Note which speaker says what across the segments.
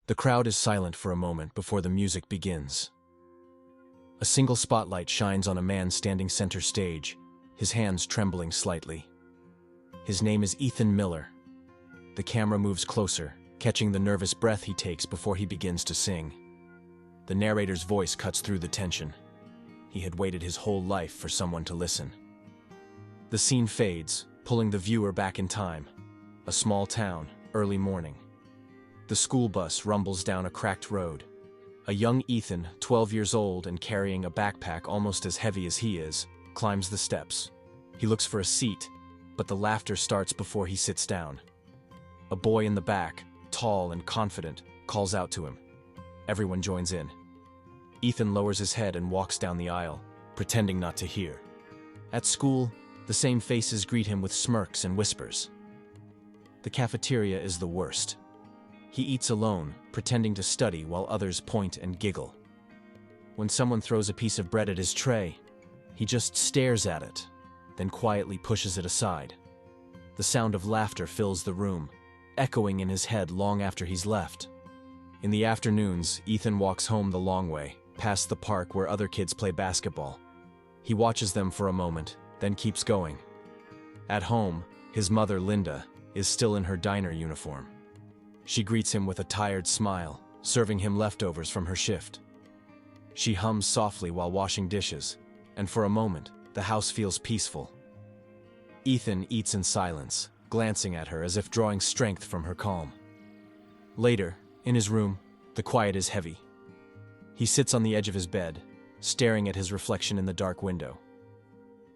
Speaker 1: The crowd is silent for a moment before the music begins. A single spotlight shines on a man standing center stage, his hands trembling slightly. His name is Ethan Miller. The camera moves closer, catching the nervous breath he takes before he begins to sing. The narrator's voice cuts through the tension. He had waited his whole life for someone to listen. The scene fades, pulling the viewer back in time. A small town, early morning. The school bus rumbles down a cracked road. A young Ethan, 12 years old and carrying a backpack almost as heavy as he is, climbs the steps. He looks for a seat, but the laughter starts before he sits down. A boy in the back, tall and confident, calls out to him. Everyone joins in. Ethan lowers his head and walks down the aisle, pretending not to hear. At school, the same faces greet him with smirks and whispers. The cafeteria is the worst. He eats alone, pretending to study while others point and giggle. When someone throws a piece of bread at his tray, he just stares at it, then quietly pushes it aside. The sound of laughter fills the room, echoing in his head long after he's left. In the afternoons, Ethan walks home the long way, past the park where other kids play basketball. He watches them for a moment, then keeps going. At home, his mother, Linda, is still in her diner uniform. She greets him with a tired smile, serving him leftovers from her shift. She hums softly while washing dishes, and for a moment, the house feels peaceful. Ethan eats in silence, glancing at her as if drawing strength from her calm. Later, in his room, the quiet is heavy. He sits on the edge of his bed, staring at his reflection in the dark window.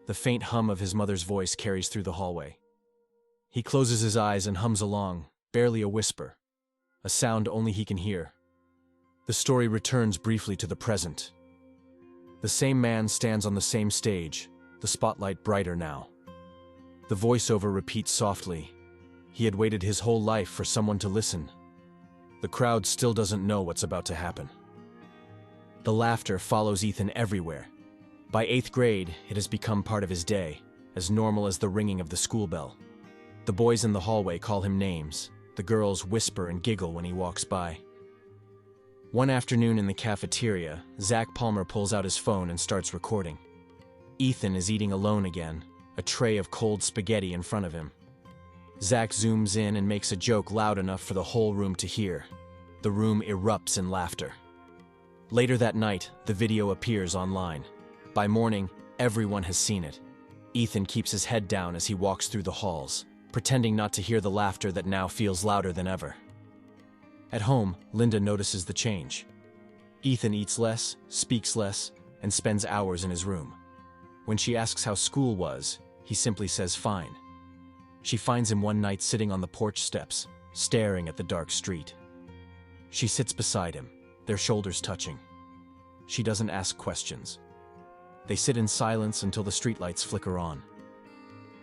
Speaker 1: The faint hum of his mother's voice carries through the hallway. He closes his eyes and hums along, barely a whisper, a sound only he can hear. The story returns briefly to the present. The same man stands on the same stage, the spotlight brighter now. The voiceover repeats softly. He had waited his whole life for someone to listen. The crowd still doesn't know what's about to happen. The laughter follows Ethan everywhere. By 8th grade, it has become part of his day, as normal as the ringing of the school bell. The boys in the hallway call him names. The girls whisper and giggle when he walks by. One afternoon in the cafeteria, Zach Palmer pulls out his phone and starts recording. Ethan is eating alone again, a tray of cold spaghetti in front of him. Zach zooms in and makes a joke loud enough for the whole room to hear. The room erupts in laughter. Later that night, the video appears online. By morning, everyone has seen it. Ethan keeps his head down as he walks through the halls, pretending not to hear the laughter that now feels louder than ever. At home, Linda notices the change. Ethan eats less, speaks less, and spends hours in his room. When she asks how school was, he simply says fine. She finds him one night sitting on the porch steps, staring at the dark street. She sits beside him, their shoulders touching. She doesn't ask questions. They sit in silence until the streetlights flicker on.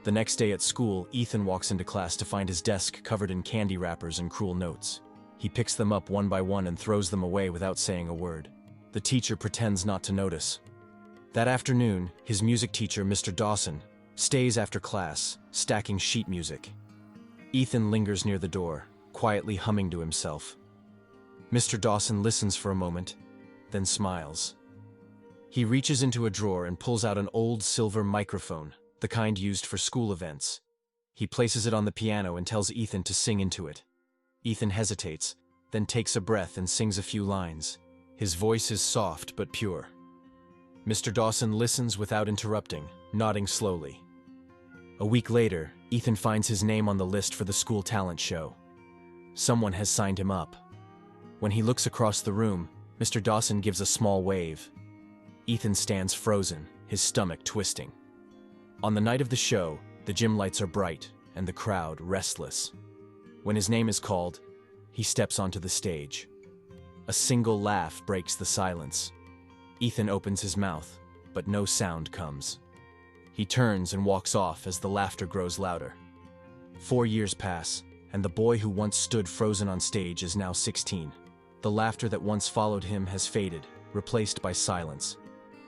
Speaker 1: The next day at school, Ethan walks into class to find his desk covered in candy wrappers and cruel notes. He picks them up one by one and throws them away without saying a word. The teacher pretends not to notice. That afternoon, his music teacher, Mr. Dawson, stays after class, stacking sheet music. Ethan lingers near the door, quietly humming to himself. Mr. Dawson listens for a moment, then smiles. He reaches into a drawer and pulls out an old silver microphone, the kind used for school events. He places it on the piano and tells Ethan to sing into it. Ethan hesitates, then takes a breath and sings a few lines. His voice is soft but pure. Mr. Dawson listens without interrupting, nodding slowly. A week later, Ethan finds his name on the list for the school talent show. Someone has signed him up. When he looks across the room, Mr. Dawson gives a small wave. Ethan stands frozen, his stomach twisting. On the night of the show, the gym lights are bright and the crowd restless. When his name is called, he steps onto the stage. A single laugh breaks the silence. Ethan opens his mouth, but no sound comes. He turns and walks off as the laughter grows louder. 4 years pass, and the boy who once stood frozen on stage is now 16. The laughter that once followed him has faded, replaced by silence.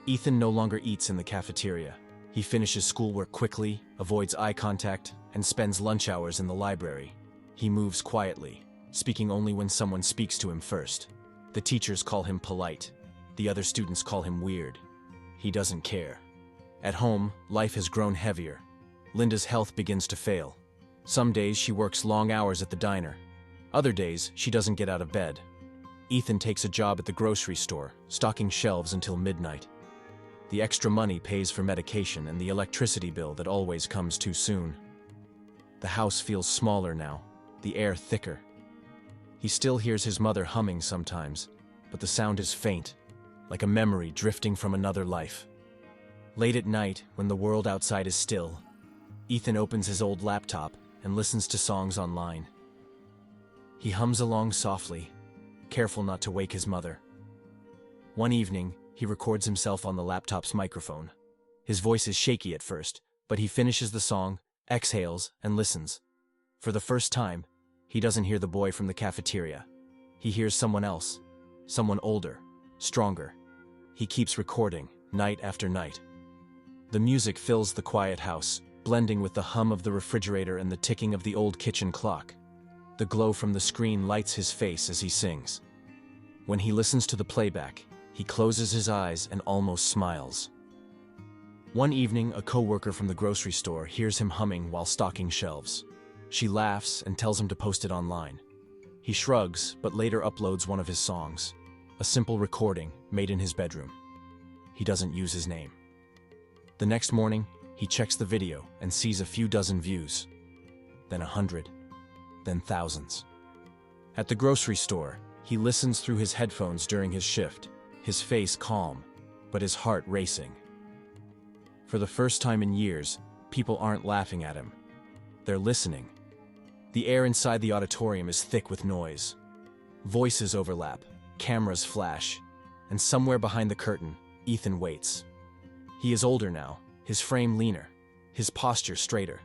Speaker 1: Ethan no longer eats in the cafeteria. He finishes schoolwork quickly, avoids eye contact, and spends lunch hours in the library. He moves quietly, speaking only when someone speaks to him first. The teachers call him polite. The other students call him weird. He doesn't care. At home, life has grown heavier. Linda's health begins to fail. Some days she works long hours at the diner. Other days, she doesn't get out of bed. Ethan takes a job at the grocery store, stocking shelves until midnight. The extra money pays for medication and the electricity bill that always comes too soon. The house feels smaller now, the air thicker. He still hears his mother humming sometimes, but the sound is faint, like a memory drifting from another life. Late at night, when the world outside is still, Ethan opens his old laptop and listens to songs online. He hums along softly, careful not to wake his mother. One evening, he records himself on the laptop's microphone. His voice is shaky at first, but he finishes the song, exhales, and listens. For the first time, he doesn't hear the boy from the cafeteria. He hears someone else, someone older, stronger. He keeps recording, night after night. The music fills the quiet house, blending with the hum of the refrigerator and the ticking of the old kitchen clock. The glow from the screen lights his face as he sings. When he listens to the playback, he closes his eyes and almost smiles. One evening, a coworker from the grocery store hears him humming while stocking shelves. She laughs and tells him to post it online. He shrugs, but later uploads one of his songs, a simple recording made in his bedroom. He doesn't use his name. The next morning, he checks the video and sees a few dozen views, then 100, then thousands. At the grocery store, he listens through his headphones during his shift, his face calm, but his heart racing. For the first time in years, people aren't laughing at him. They're listening. The air inside the auditorium is thick with noise. Voices overlap, cameras flash, and somewhere behind the curtain, Ethan waits. He is older now, his frame leaner, his posture straighter,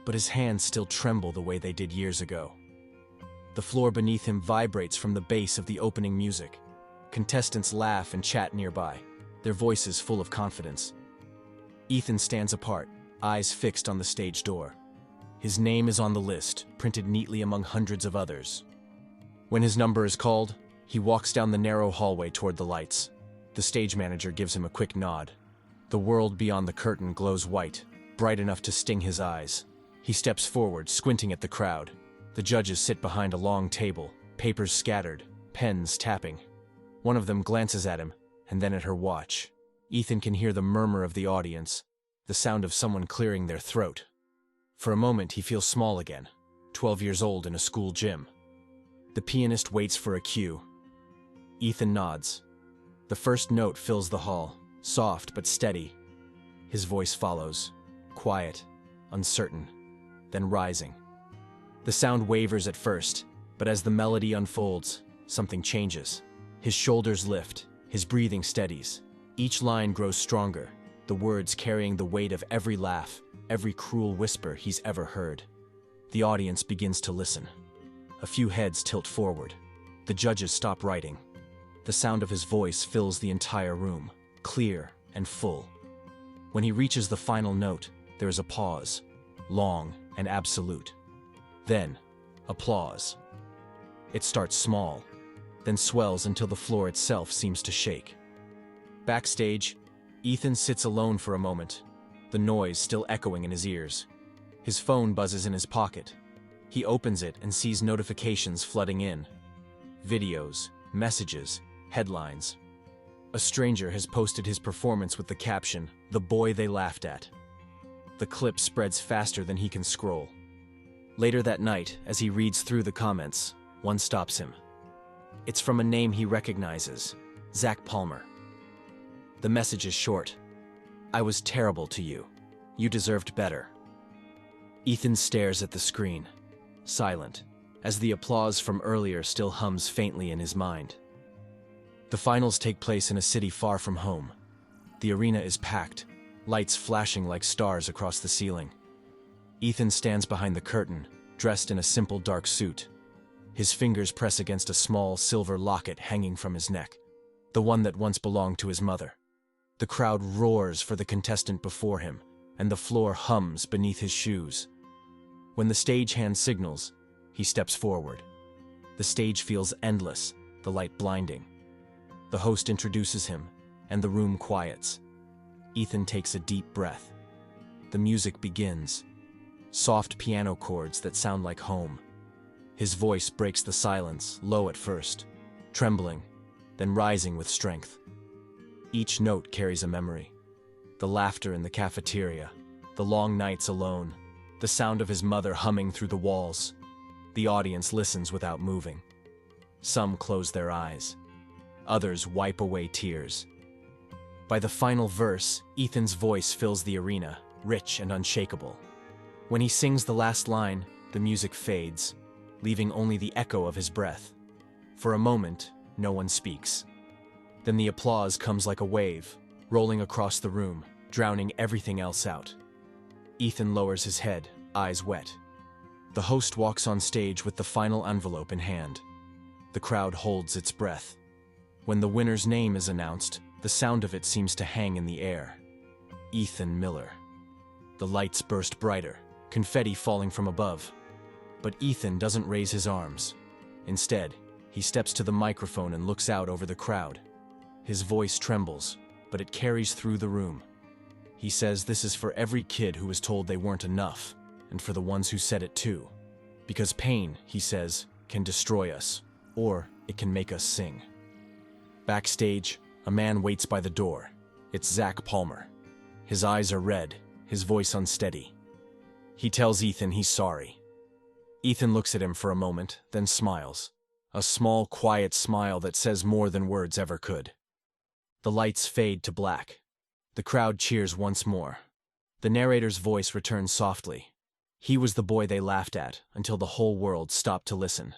Speaker 1: but his hands still tremble the way they did years ago. The floor beneath him vibrates from the bass of the opening music. Contestants laugh and chat nearby, their voices full of confidence. Ethan stands apart, eyes fixed on the stage door. His name is on the list, printed neatly among hundreds of others. When his number is called, he walks down the narrow hallway toward the lights. The stage manager gives him a quick nod. The world beyond the curtain glows white, bright enough to sting his eyes. He steps forward, squinting at the crowd. The judges sit behind a long table, papers scattered, pens tapping. One of them glances at him, and then at her watch. Ethan can hear the murmur of the audience, the sound of someone clearing their throat. For a moment, he feels small again, 12 years old in a school gym. The pianist waits for a cue. Ethan nods. The first note fills the hall, soft but steady. His voice follows, quiet, uncertain, then rising. The sound wavers at first, but as the melody unfolds, something changes. His shoulders lift, his breathing steadies. Each line grows stronger, the words carrying the weight of every laugh, every cruel whisper he's ever heard. The audience begins to listen. A few heads tilt forward. The judges stop writing. The sound of his voice fills the entire room, clear and full. When he reaches the final note, there is a pause, long and absolute. Then, applause. It starts small, then swells until the floor itself seems to shake. Backstage, Ethan sits alone for a moment, the noise still echoing in his ears. His phone buzzes in his pocket. He opens it and sees notifications flooding in. Videos, messages, headlines. A stranger has posted his performance with the caption, "The boy they laughed at." The clip spreads faster than he can scroll. Later that night, as he reads through the comments, one stops him. It's from a name he recognizes, Zach Palmer. The message is short. "I was terrible to you. You deserved better." Ethan stares at the screen, silent, as the applause from earlier still hums faintly in his mind. The finals take place in a city far from home. The arena is packed, lights flashing like stars across the ceiling. Ethan stands behind the curtain, dressed in a simple dark suit. His fingers press against a small silver locket hanging from his neck, the one that once belonged to his mother. The crowd roars for the contestant before him, and the floor hums beneath his shoes. When the stagehand signals, he steps forward. The stage feels endless, the light blinding. The host introduces him, and the room quiets. Ethan takes a deep breath. The music begins. Soft piano chords that sound like home. His voice breaks the silence, low at first, trembling, then rising with strength. Each note carries a memory. The laughter in the cafeteria, the long nights alone, the sound of his mother humming through the walls. The audience listens without moving. Some close their eyes. Others wipe away tears. By the final verse, Ethan's voice fills the arena, rich and unshakable. When he sings the last line, the music fades, leaving only the echo of his breath. For a moment, no one speaks. Then the applause comes like a wave, rolling across the room, drowning everything else out. Ethan lowers his head, eyes wet. The host walks on stage with the final envelope in hand. The crowd holds its breath. When the winner's name is announced, the sound of it seems to hang in the air. Ethan Miller. The lights burst brighter, confetti falling from above. But Ethan doesn't raise his arms. Instead, he steps to the microphone and looks out over the crowd. His voice trembles, but it carries through the room. He says this is for every kid who was told they weren't enough, and for the ones who said it too. Because pain, he says, can destroy us, or it can make us sing. Backstage, a man waits by the door. It's Zach Palmer. His eyes are red, his voice unsteady. He tells Ethan he's sorry. Ethan looks at him for a moment, then smiles. A small, quiet smile that says more than words ever could. The lights fade to black. The crowd cheers once more. The narrator's voice returns softly. He was the boy they laughed at until the whole world stopped to listen.